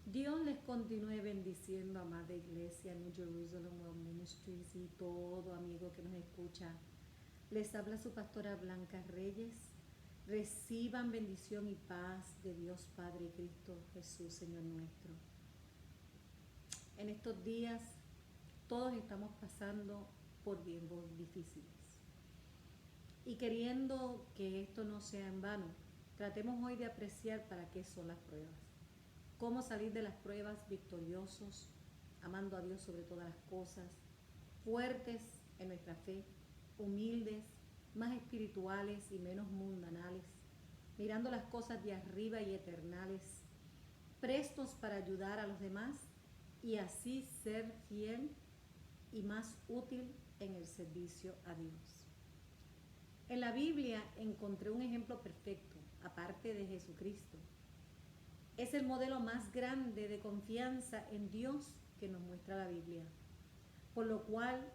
Dios les continúe bendiciendo, amada iglesia, New Jerusalem World Ministries y todo amigo que nos escucha. Les habla su pastora Blanca Reyes. Reciban bendición y paz de Dios Padre y Cristo Jesús, Señor nuestro. En estos días todos estamos pasando por tiempos difíciles. Y queriendo que esto no sea en vano, tratemos hoy de apreciar para qué son las pruebas. Cómo salir de las pruebas victoriosos, amando a Dios sobre todas las cosas, fuertes en nuestra fe, humildes, más espirituales y menos mundanales, mirando las cosas de arriba y eternales, prestos para ayudar a los demás y así ser fiel y más útil en el servicio a Dios. En la Biblia encontré un ejemplo perfecto, aparte de Jesucristo. Es el modelo más grande de confianza en Dios que nos muestra la Biblia, por lo cual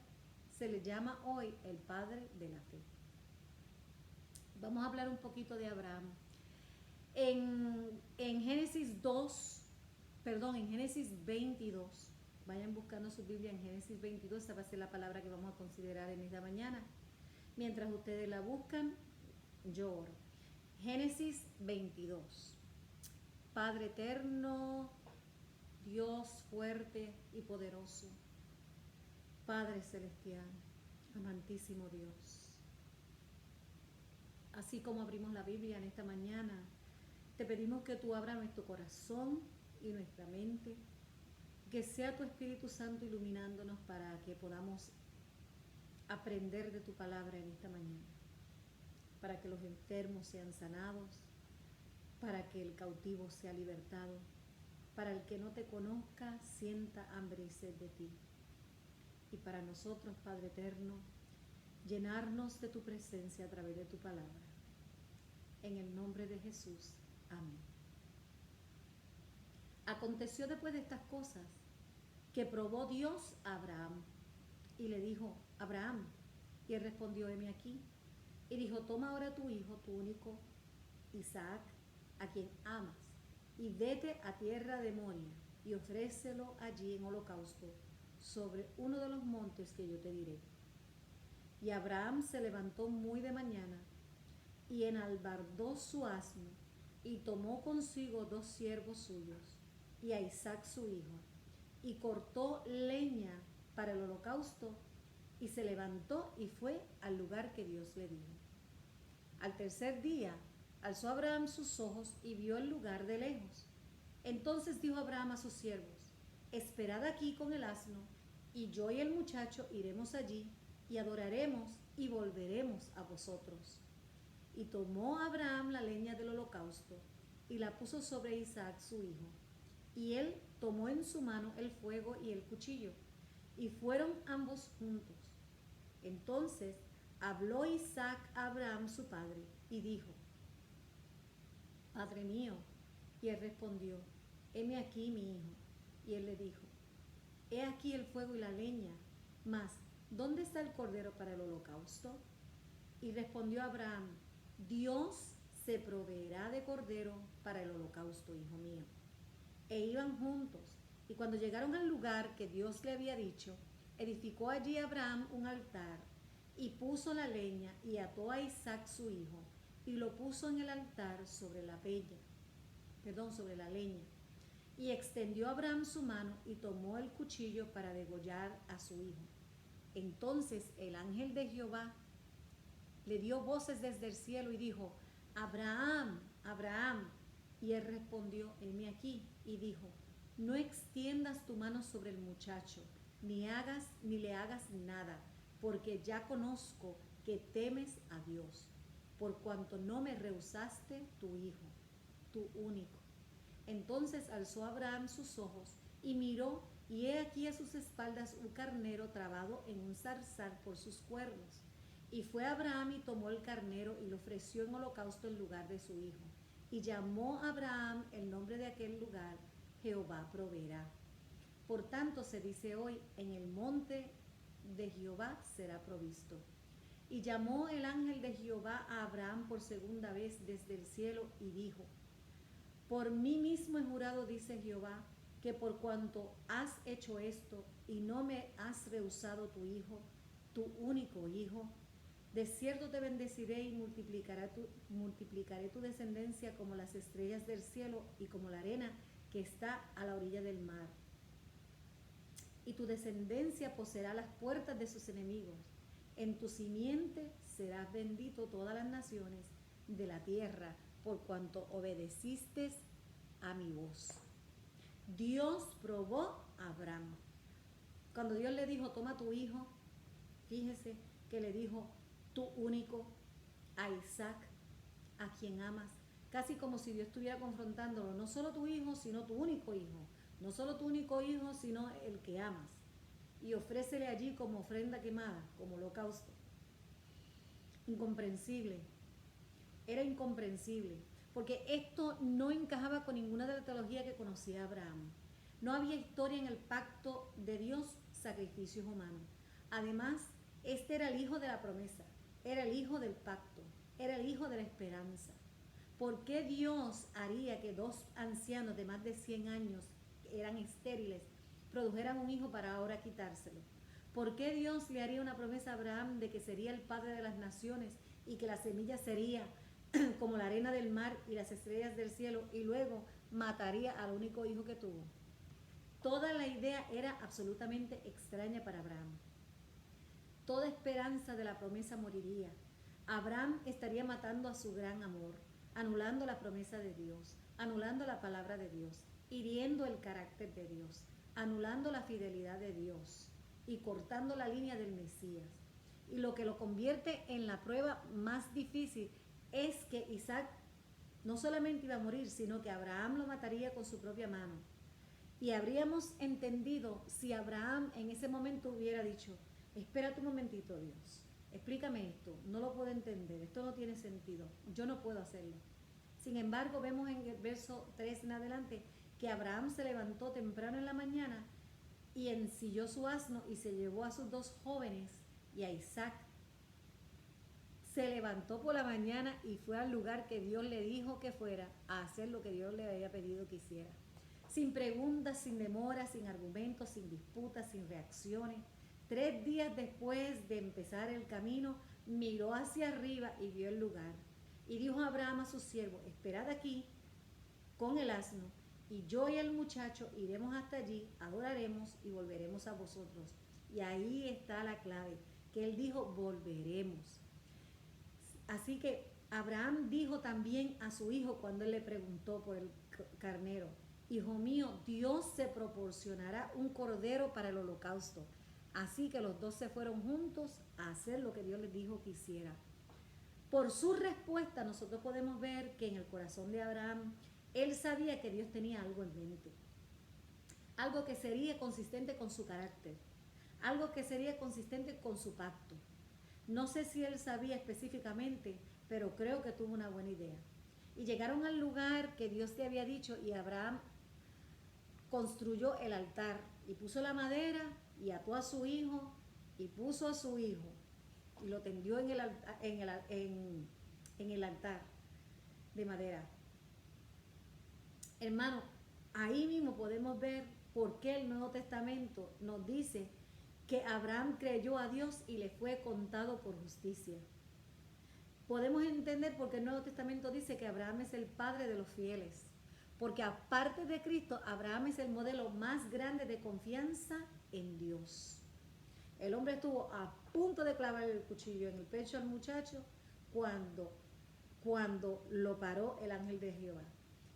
se le llama hoy el Padre de la Fe. Vamos a hablar un poquito de Abraham. En Génesis 2, en Génesis 22, vayan buscando su Biblia en Génesis 22, esa va a ser la palabra que vamos a considerar en esta mañana. Mientras ustedes la buscan, yo oro. Génesis 22. Padre eterno, Dios fuerte y poderoso, Padre celestial, amantísimo Dios. Así como abrimos la Biblia en esta mañana, te pedimos que tú abras nuestro corazón y nuestra mente, que sea tu Espíritu Santo iluminándonos para que podamos aprender de tu palabra en esta mañana, para que los enfermos sean sanados, para que el cautivo sea libertado, para el que no te conozca sienta hambre y sed de ti. Y para nosotros, Padre eterno, llenarnos de tu presencia a través de tu palabra. En el nombre de Jesús. Amén. Aconteció después de estas cosas que probó Dios a Abraham y le dijo: Abraham. Y él respondió: heme aquí. Y dijo: toma ahora tu hijo, tu único, Isaac, a quien amas, y vete a tierra de Moria y ofrécelo allí en holocausto sobre uno de los montes que yo te diré. Y Abraham se levantó muy de mañana y enalbardó su asno y tomó consigo 2 siervos suyos y a Isaac su hijo, y cortó leña para el holocausto y se levantó y fue al lugar que Dios le dijo. Al tercer día alzó Abraham sus ojos y vio el lugar de lejos. Entonces dijo Abraham a sus siervos: esperad aquí con el asno, y yo y el muchacho iremos allí y adoraremos y volveremos a vosotros. Y tomó Abraham la leña del holocausto y la puso sobre Isaac su hijo. Y él tomó en su mano el fuego y el cuchillo, y fueron ambos juntos. Entonces habló Isaac a Abraham su padre y dijo: Padre mío. Y él respondió: heme aquí mi hijo. Y él le dijo: he aquí el fuego y la leña, mas ¿dónde está el cordero para el holocausto? Y respondió Abraham: Dios se proveerá de cordero para el holocausto, hijo mío. E iban juntos, y cuando llegaron al lugar que Dios le había dicho, edificó allí Abraham un altar, y puso la leña, y ató a Isaac su hijo, y lo puso en el altar sobre sobre la leña. Y extendió Abraham su mano, y tomó el cuchillo para degollar a su hijo. Entonces el ángel de Jehová le dio voces desde el cielo y dijo: Abraham, Abraham. Y él respondió: heme aquí. Y dijo: no extiendas tu mano sobre el muchacho, ni le hagas nada, porque ya conozco que temes a Dios, por cuanto no me rehusaste tu hijo, tu único. Entonces alzó Abraham sus ojos y miró, y he aquí a sus espaldas un carnero trabado en un zarzal por sus cuernos. Y fue Abraham y tomó el carnero y lo ofreció en holocausto en lugar de su hijo. Y llamó a Abraham el nombre de aquel lugar: Jehová proveerá. Por tanto se dice hoy: en el monte de Jehová será provisto. Y llamó el ángel de Jehová a Abraham por segunda vez desde el cielo y dijo: por mí mismo he jurado, dice Jehová, que por cuanto has hecho esto y no me has rehusado tu hijo, tu único hijo, de cierto te bendeciré y multiplicaré tu descendencia como las estrellas del cielo y como la arena que está a la orilla del mar. Y tu descendencia poseerá las puertas de sus enemigos. En tu simiente serás bendito todas las naciones de la tierra, por cuanto obedeciste a mi voz. Dios probó a Abraham. Cuando Dios le dijo, toma tu hijo, fíjese que le dijo, tu único, a Isaac, a quien amas. Casi como si Dios estuviera confrontándolo, no solo tu hijo, sino tu único hijo. No solo tu único hijo, sino el que amas. Y ofrécele allí como ofrenda quemada, como holocausto. Incomprensible. Era incomprensible. Porque esto no encajaba con ninguna de la teología que conocía Abraham. No había historia en el pacto de Dios, sacrificios humanos. Además, este era el hijo de la promesa, era el hijo del pacto, era el hijo de la esperanza. ¿Por qué Dios haría que dos ancianos de más de 100 años, que eran estériles, produjeran un hijo para ahora quitárselo? ¿Por qué Dios le haría una promesa a Abraham de que sería el padre de las naciones y que la semilla sería como la arena del mar y las estrellas del cielo, y luego mataría al único hijo que tuvo? Toda la idea era absolutamente extraña para Abraham. Toda esperanza de la promesa moriría. Abraham estaría matando a su gran amor, anulando la promesa de Dios, anulando la palabra de Dios, hiriendo el carácter de Dios, anulando la fidelidad de Dios y cortando la línea del Mesías. Y lo que lo convierte en la prueba más difícil es que Isaac no solamente iba a morir, sino que Abraham lo mataría con su propia mano. Y habríamos entendido si Abraham en ese momento hubiera dicho, espérate un momentito, Dios, explícame esto, no lo puedo entender, esto no tiene sentido, yo no puedo hacerlo. Sin embargo, vemos en el verso 3 en adelante que Abraham se levantó temprano en la mañana y ensilló su asno y se llevó a sus dos jóvenes y a Isaac. Se levantó por la mañana y fue al lugar que Dios le dijo que fuera a hacer lo que Dios le había pedido que hiciera. Sin preguntas, sin demoras, sin argumentos, sin disputas, sin reacciones. 3 días después de empezar el camino, miró hacia arriba y vio el lugar. Y dijo a Abraham a su siervo, esperad aquí con el asno, y yo y el muchacho iremos hasta allí, adoraremos y volveremos a vosotros. Y ahí está la clave, que él dijo, volveremos. Así que Abraham dijo también a su hijo cuando él le preguntó por el carnero, hijo mío, Dios se proporcionará un cordero para el holocausto. Así que los dos se fueron juntos a hacer lo que Dios les dijo que hiciera. Por su respuesta nosotros podemos ver que en el corazón de Abraham, él sabía que Dios tenía algo en mente. Algo que sería consistente con su carácter. Algo que sería consistente con su pacto. No sé si él sabía específicamente, pero creo que tuvo una buena idea. Y llegaron al lugar que Dios le había dicho y Abraham construyó el altar y puso la madera y ató a su hijo y puso a su hijo y lo tendió en el altar de madera. Hermano, ahí mismo podemos ver por qué el Nuevo Testamento nos dice que Abraham creyó a Dios y le fue contado por justicia. Podemos entender por qué el Nuevo Testamento dice que Abraham es el padre de los fieles. Porque aparte de Cristo, Abraham es el modelo más grande de confianza en Dios. El hombre estuvo a punto de clavar el cuchillo en el pecho al muchacho cuando lo paró el ángel de Jehová.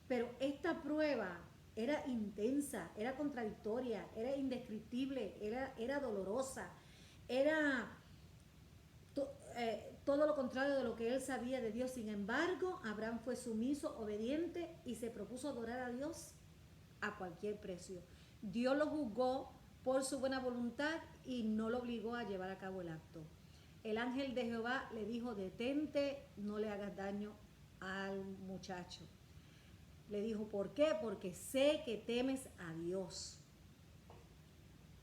Pero esta prueba era intensa, era contradictoria, era indescriptible, era dolorosa, era todo lo contrario de lo que él sabía de Dios. Sin embargo, Abraham fue sumiso, obediente y se propuso adorar a Dios a cualquier precio. Dios lo juzgó por su buena voluntad y no lo obligó a llevar a cabo el acto. El ángel de Jehová le dijo, detente, no le hagas daño al muchacho. Le dijo, ¿por qué? Porque sé que temes a Dios.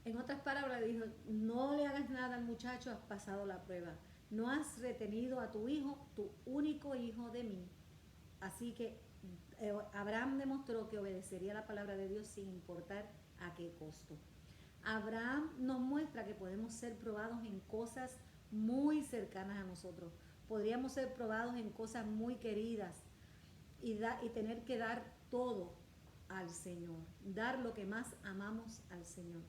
En otras palabras, le dijo, no le hagas nada al muchacho, has pasado la prueba. No has retenido a tu hijo, tu único hijo de mí. Así que Abraham demostró que obedecería la palabra de Dios sin importar a qué costo. Abraham nos muestra que podemos ser probados en cosas muy cercanas a nosotros. Podríamos ser probados en cosas muy queridas y tener que dar todo al Señor, dar lo que más amamos al Señor.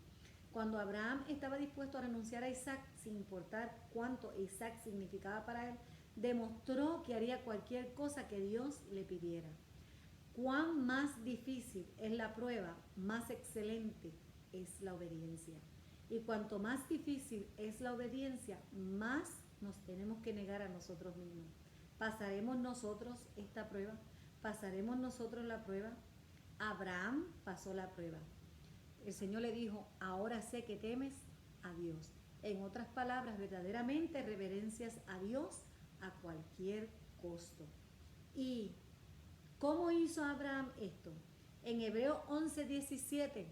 Cuando Abraham estaba dispuesto a renunciar a Isaac, sin importar cuánto Isaac significaba para él, demostró que haría cualquier cosa que Dios le pidiera. Cuán más difícil es la prueba, más excelente es la obediencia. Y cuanto más difícil es la obediencia, más nos tenemos que negar a nosotros mismos. ¿Pasaremos nosotros esta prueba? ¿Pasaremos nosotros la prueba? Abraham pasó la prueba. El Señor le dijo, ahora sé que temes a Dios. En otras palabras, verdaderamente reverencias a Dios a cualquier costo. ¿Y cómo hizo Abraham esto? En Hebreos 11:17,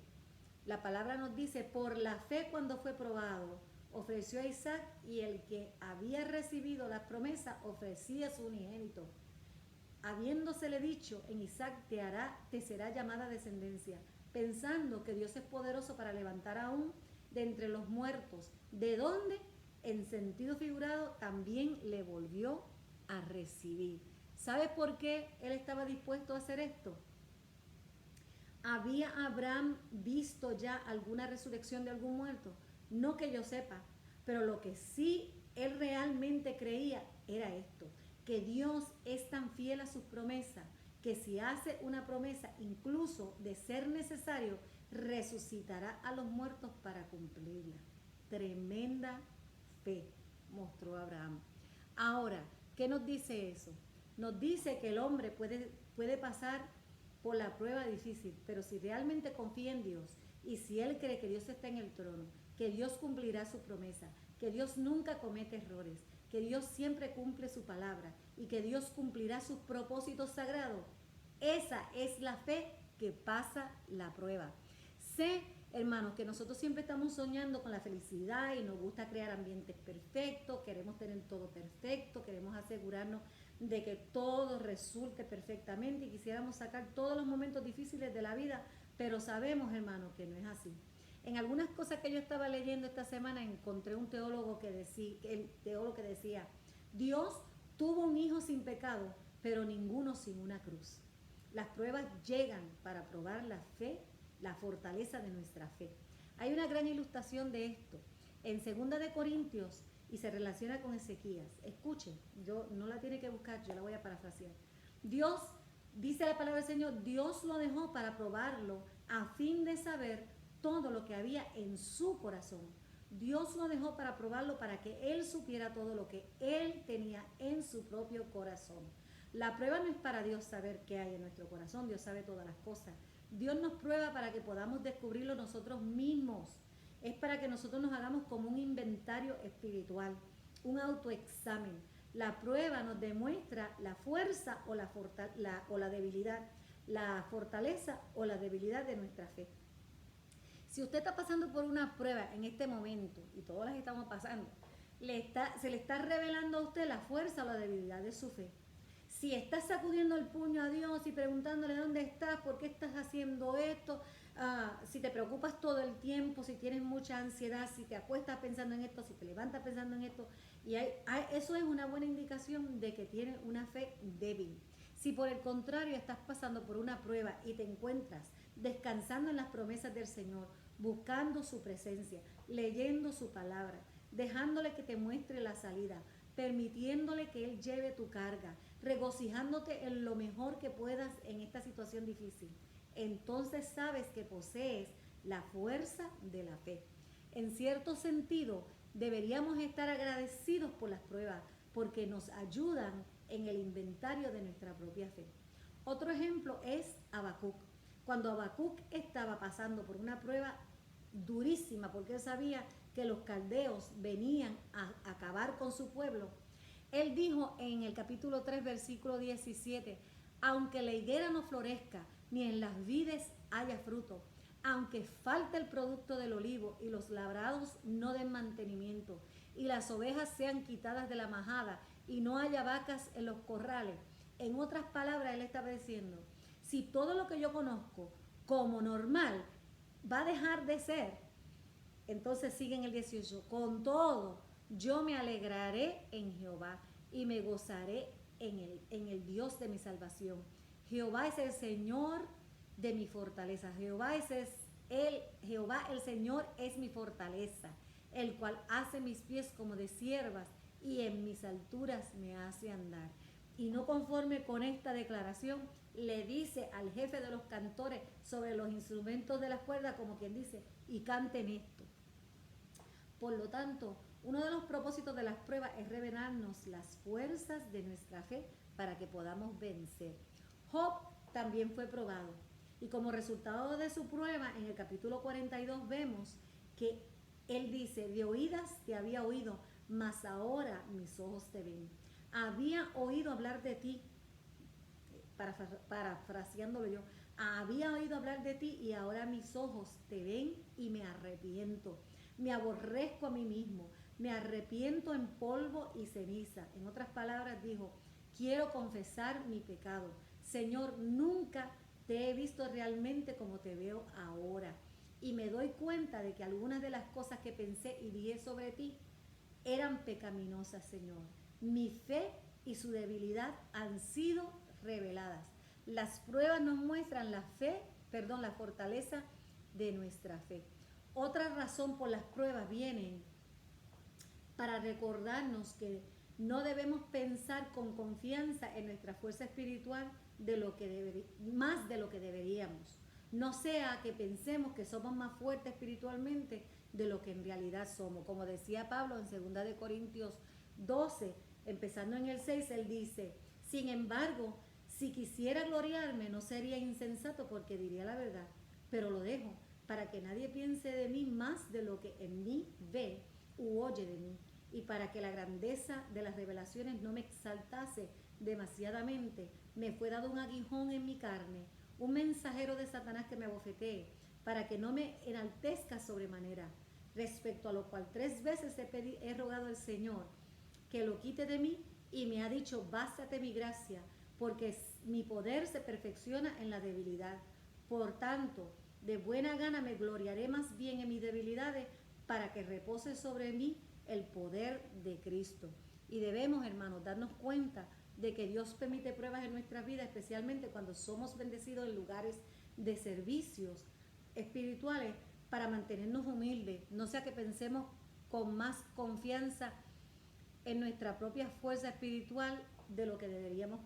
la palabra nos dice, por la fe cuando fue probado, ofreció a Isaac, y el que había recibido la promesa ofrecía a su unigénito, habiéndosele dicho, en Isaac te será llamada descendencia, pensando que Dios es poderoso para levantar aún de entre los muertos, de donde, en sentido figurado, también le volvió a recibir. ¿Sabes por qué él estaba dispuesto a hacer esto? ¿Había Abraham visto ya alguna resurrección de algún muerto? No que yo sepa, pero lo que sí él realmente creía era esto, que Dios es tan fiel a sus promesas, que si hace una promesa, incluso de ser necesario, resucitará a los muertos para cumplirla. Tremenda fe mostró Abraham. Ahora, ¿qué nos dice eso? Nos dice que el hombre puede pasar por la prueba difícil, pero si realmente confía en Dios y si él cree que Dios está en el trono, que Dios cumplirá su promesa, que Dios nunca comete errores, que Dios siempre cumple su palabra y que Dios cumplirá sus propósitos sagrados, esa es la fe que pasa la prueba. Sé, hermanos, que nosotros siempre estamos soñando con la felicidad y nos gusta crear ambientes perfectos, queremos tener todo perfecto, queremos asegurarnos de que todo resulte perfectamente y quisiéramos sacar todos los momentos difíciles de la vida, pero sabemos, hermanos, que no es así. En algunas cosas que yo estaba leyendo esta semana encontré un teólogo que decía, Dios tuvo un hijo sin pecado, pero ninguno sin una cruz. Las pruebas llegan para probar la fe, la fortaleza de nuestra fe. Hay una gran ilustración de esto en 2 de Corintios y se relaciona con Ezequías. Escuchen, yo no la tiene que buscar, yo la voy a parafrasear. Dios, dice la palabra del Señor, Dios lo dejó para probarlo a fin de saber todo lo que había en su corazón. Dios lo dejó para probarlo para que él supiera todo lo que él tenía en su propio corazón. La prueba no es para Dios saber qué hay en nuestro corazón, Dios sabe todas las cosas. Dios nos prueba para que podamos descubrirlo nosotros mismos. Es para que nosotros nos hagamos como un inventario espiritual, un autoexamen. La prueba nos demuestra la fuerza o la debilidad, la fortaleza o la debilidad de nuestra fe. Si usted está pasando por una prueba en este momento, y todas las estamos pasando, se le está revelando a usted la fuerza o la debilidad de su fe. Si estás sacudiendo el puño a Dios y preguntándole dónde estás, por qué estás haciendo esto, si te preocupas todo el tiempo, si tienes mucha ansiedad, si te acuestas pensando en esto, si te levantas pensando en esto, y eso es una buena indicación de que tienes una fe débil. Si por el contrario estás pasando por una prueba y te encuentras descansando en las promesas del Señor, buscando su presencia, leyendo su palabra, dejándole que te muestre la salida, permitiéndole que Él lleve tu carga, regocijándote en lo mejor que puedas en esta situación difícil, entonces sabes que posees la fuerza de la fe. En cierto sentido, deberíamos estar agradecidos por las pruebas porque nos ayudan en el inventario de nuestra propia fe. Otro ejemplo es Habacuc. Cuando Habacuc estaba pasando por una prueba durísima porque él sabía que los caldeos venían a acabar con su pueblo, él dijo en el capítulo 3, versículo 17, aunque la higuera no florezca, ni en las vides haya fruto, aunque falte el producto del olivo y los labrados no den mantenimiento, y las ovejas sean quitadas de la majada y no haya vacas en los corrales. En otras palabras, él estaba diciendo, si todo lo que yo conozco como normal va a dejar de ser, entonces sigue en el 18, con todo, yo me alegraré en Jehová y me gozaré en el Dios de mi salvación. Jehová es el Señor de mi fortaleza. Jehová el Señor es mi fortaleza, el cual hace mis pies como de siervas y en mis alturas me hace andar. Y no conforme con esta declaración, le dice al jefe de los cantores sobre los instrumentos de la cuerda, como quien dice, y canten esto. Por lo tanto, uno de los propósitos de las pruebas es revelarnos las fuerzas de nuestra fe para que podamos vencer. Job también fue probado y como resultado de su prueba, en el capítulo 42 vemos que él dice, de oídas te había oído, mas ahora mis ojos te ven. Había oído hablar de ti, parafraseándolo yo, había oído hablar de ti y ahora mis ojos te ven y me arrepiento. Me aborrezco a mí mismo, me arrepiento en polvo y ceniza. En otras palabras dijo, quiero confesar mi pecado. Señor, nunca te he visto realmente como te veo ahora. Y me doy cuenta de que algunas de las cosas que pensé y dije sobre ti eran pecaminosas, Señor. Mi fe y su debilidad han sido reveladas. Las pruebas nos muestran la fortaleza de nuestra fe. Otra razón por las pruebas vienen para recordarnos que no debemos pensar con confianza en nuestra fuerza espiritual más de lo que deberíamos. No sea que pensemos que somos más fuertes espiritualmente de lo que en realidad somos. Como decía Pablo en 2 de Corintios 12, empezando en el 6, él dice, sin embargo, si quisiera gloriarme no sería insensato porque diría la verdad, pero lo dejo para que nadie piense de mí más de lo que en mí ve u oye de mí, y para que la grandeza de las revelaciones no me exaltase demasiadamente, me fue dado un aguijón en mi carne, un mensajero de Satanás que me abofetee, para que no me enaltezca sobremanera, respecto a lo cual 3 veces he rogado al Señor que lo quite de mí, y me ha dicho, bástate mi gracia, porque mi poder se perfecciona en la debilidad. Por tanto, de buena gana me gloriaré más bien en mis debilidades para que repose sobre mí el poder de Cristo. Y debemos, hermanos, darnos cuenta de que Dios permite pruebas en nuestra vida, especialmente cuando somos bendecidos en lugares de servicios espirituales, para mantenernos humildes, no sea que pensemos con más confianza en nuestra propia fuerza espiritual de lo que deberíamos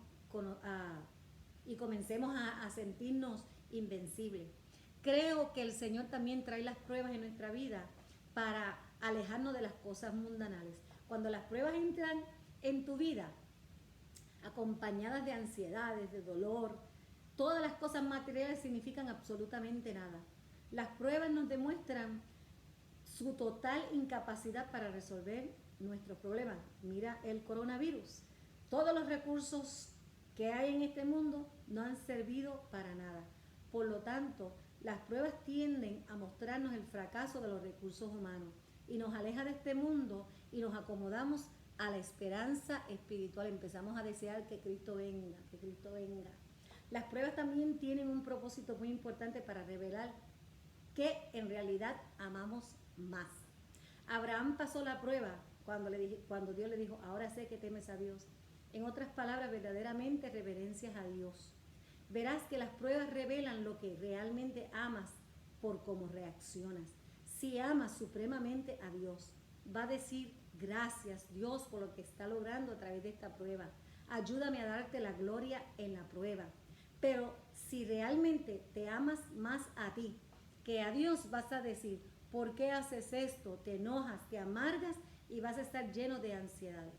y comencemos a sentirnos invencibles. Creo que el Señor también trae las pruebas en nuestra vida para alejarnos de las cosas mundanales. Cuando las pruebas entran en tu vida, acompañadas de ansiedades, de dolor, todas las cosas materiales significan absolutamente nada. Las pruebas nos demuestran su total incapacidad para resolver nuestros problemas. Mira el coronavirus. Todos los recursos que hay en este mundo no han servido para nada. Por lo tanto, las pruebas tienden a mostrarnos el fracaso de los recursos humanos y nos aleja de este mundo y nos acomodamos a la esperanza espiritual. Empezamos a desear que Cristo venga, que Cristo venga. Las pruebas también tienen un propósito muy importante para revelar que en realidad amamos más. Abraham pasó la prueba cuando Dios le dijo, ahora sé que temes a Dios. En otras palabras, verdaderamente reverencias a Dios. Verás que las pruebas revelan lo que realmente amas por cómo reaccionas. Si amas supremamente a Dios, va a decir, gracias Dios por lo que está logrando a través de esta prueba. Ayúdame a darte la gloria en la prueba. Pero si realmente te amas más a ti que a Dios, vas a decir, ¿por qué haces esto? Te enojas, te amargas y vas a estar lleno de ansiedades.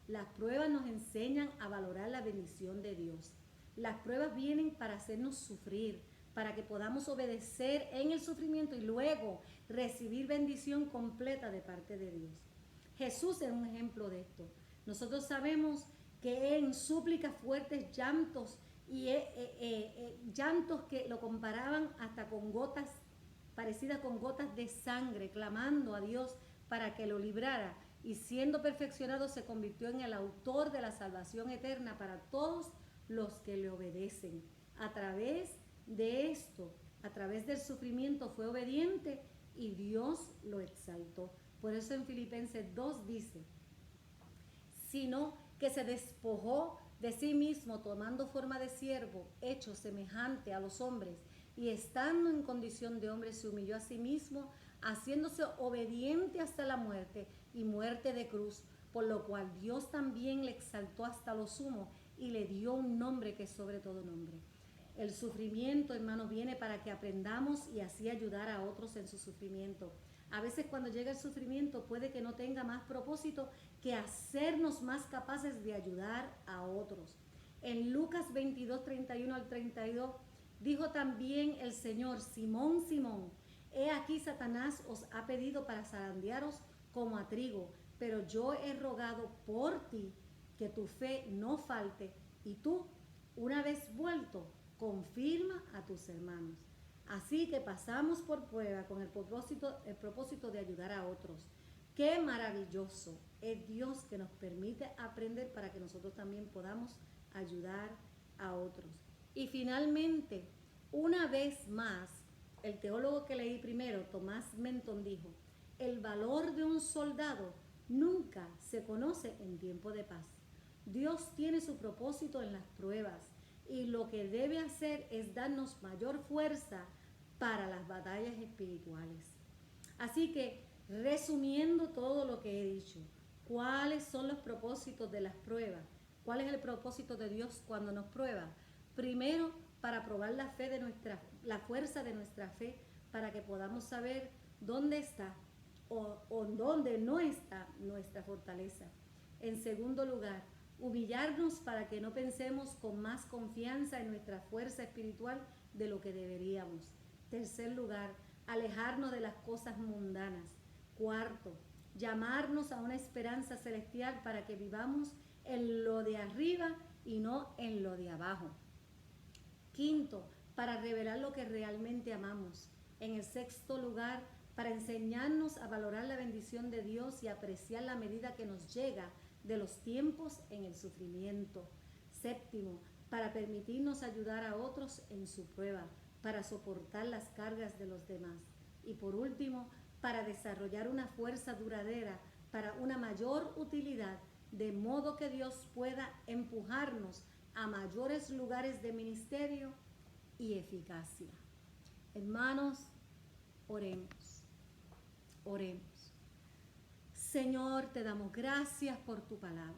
Las pruebas nos enseñan a valorar la bendición de Dios. Las pruebas vienen para hacernos sufrir, para que podamos obedecer en el sufrimiento y luego recibir bendición completa de parte de Dios. Jesús es un ejemplo de esto. Nosotros sabemos que en súplicas fuertes, llantos y llantos que lo comparaban hasta con gotas, parecidas con gotas de sangre, clamando a Dios para que lo librara, y siendo perfeccionado se convirtió en el autor de la salvación eterna para todos los que le obedecen. a través de esto, a través del sufrimiento, fue obediente y Dios lo exaltó. Por eso en Filipenses 2 dice, sino que se despojó de sí mismo, tomando forma de siervo, hecho semejante a los hombres, y estando en condición de hombre, se humilló a sí mismo, haciéndose obediente hasta la muerte y muerte de cruz, por lo cual Dios también le exaltó hasta lo sumo y le dio un nombre que es sobre todo nombre. El sufrimiento, hermanos, viene para que aprendamos y así ayudar a otros en su sufrimiento. A veces cuando llega el sufrimiento puede que no tenga más propósito que hacernos más capaces de ayudar a otros. En Lucas 22, 31 al 32, dijo también el Señor, Simón, Simón, he aquí Satanás os ha pedido para zarandearos como a trigo, pero yo he rogado por ti que tu fe no falte, y tú, una vez vuelto, confirma a tus hermanos. Así que pasamos por prueba con el propósito de ayudar a otros. Qué maravilloso es Dios que nos permite aprender para que nosotros también podamos ayudar a otros. Y finalmente, una vez más, el teólogo que leí primero, Tomás Menton, dijo, el valor de un soldado nunca se conoce en tiempo de paz. Dios tiene su propósito en las pruebas y lo que debe hacer es darnos mayor fuerza para las batallas espirituales. Así que, resumiendo todo lo que he dicho, ¿cuáles son los propósitos de las pruebas? ¿Cuál es el propósito de Dios cuando nos prueba? Primero, para probar la fuerza de nuestra fe, para que podamos saber dónde está o dónde no está nuestra fortaleza. En segundo lugar, humillarnos para que no pensemos con más confianza en nuestra fuerza espiritual de lo que deberíamos. Tercer lugar, alejarnos de las cosas mundanas. Cuarto, llamarnos a una esperanza celestial para que vivamos en lo de arriba y no en lo de abajo. Quinto, para revelar lo que realmente amamos. En el sexto lugar, para enseñarnos a valorar la bendición de Dios y apreciar la medida que nos llega de los tiempos en el sufrimiento. Séptimo, para permitirnos ayudar a otros en su prueba, para soportar las cargas de los demás. Y por último, para desarrollar una fuerza duradera para una mayor utilidad, de modo que Dios pueda empujarnos a mayores lugares de ministerio y eficacia. Hermanos, oremos. Oremos. Señor, te damos gracias por tu palabra.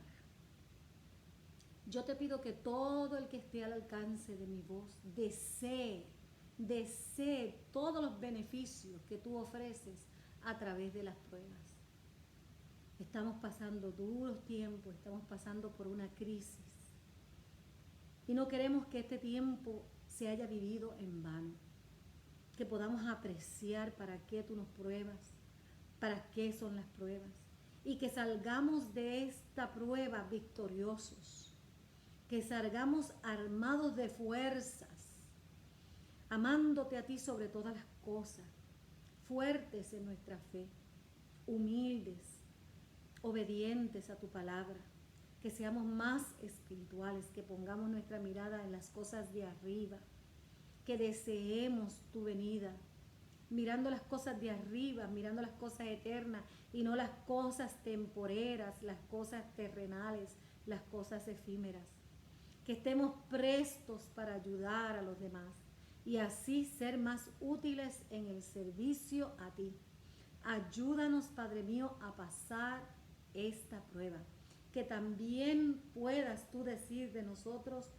Yo te pido que todo el que esté al alcance de mi voz desee todos los beneficios que tú ofreces a través de las pruebas. Estamos pasando duros tiempos, estamos pasando por una crisis y no queremos que este tiempo se haya vivido en vano, que podamos apreciar para qué tú nos pruebas, para qué son las pruebas y que salgamos de esta prueba victoriosos, que salgamos armados de fuerzas, amándote a ti sobre todas las cosas, fuertes en nuestra fe, humildes, obedientes a tu palabra, que seamos más espirituales, que pongamos nuestra mirada en las cosas de arriba, que deseemos tu venida, mirando las cosas de arriba, mirando las cosas eternas y no las cosas temporeras, las cosas terrenales, las cosas efímeras. Que estemos prestos para ayudar a los demás y así ser más útiles en el servicio a ti. Ayúdanos, Padre mío, a pasar esta prueba. Que también puedas tú decir de nosotros,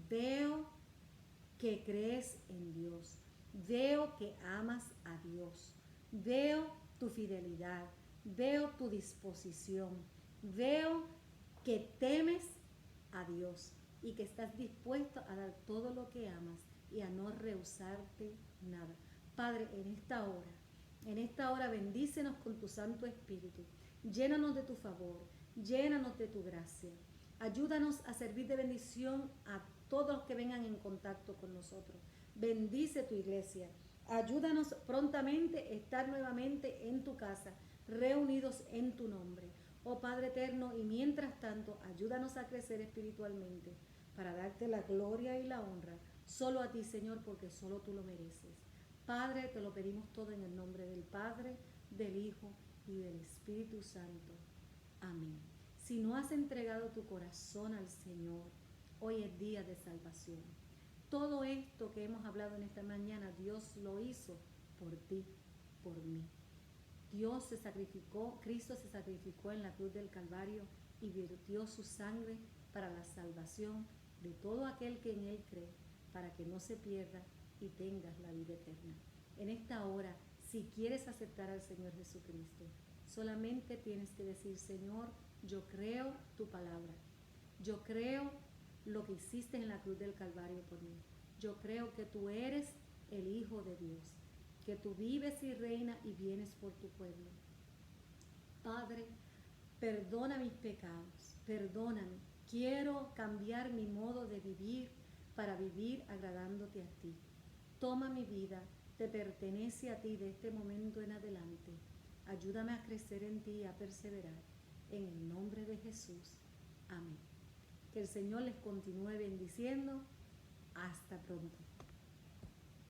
veo que crees en Dios, veo que amas a Dios, veo tu fidelidad, veo tu disposición, veo que temes a Dios y que estás dispuesto a dar todo lo que amas y a no rehusarte nada. Padre, en esta hora bendícenos con tu Santo Espíritu, llénanos de tu favor, llénanos de tu gracia, ayúdanos a servir de bendición a todos los que vengan en contacto con nosotros. Bendice tu iglesia, ayúdanos prontamente a estar nuevamente en tu casa, reunidos en tu nombre. Oh Padre eterno, y mientras tanto, ayúdanos a crecer espiritualmente para darte la gloria y la honra Solo a ti, Señor, porque solo tú lo mereces. Padre, te lo pedimos todo en el nombre del Padre, del Hijo y del Espíritu Santo. Amén. Si no has entregado tu corazón al Señor, hoy es día de salvación. Todo esto que hemos hablado en esta mañana, Dios lo hizo por ti, por mí. Dios se sacrificó, Cristo se sacrificó en la cruz del Calvario y vertió su sangre para la salvación de todo aquel que en Él cree, para que no se pierda y tengas la vida eterna. En esta hora, si quieres aceptar al Señor Jesucristo, solamente tienes que decir: Señor, yo creo tu palabra. Yo creo lo que hiciste en la cruz del Calvario por mí. Yo creo que tú eres el Hijo de Dios, que tú vives y reinas y vienes por tu pueblo. Padre, perdona mis pecados, perdóname. Quiero cambiar mi modo de vivir para vivir agradándote a ti. Toma mi vida, te pertenece a ti de este momento en adelante. Ayúdame a crecer en ti y a perseverar. En el nombre de Jesús. Amén. Que el Señor les continúe bendiciendo. Hasta pronto.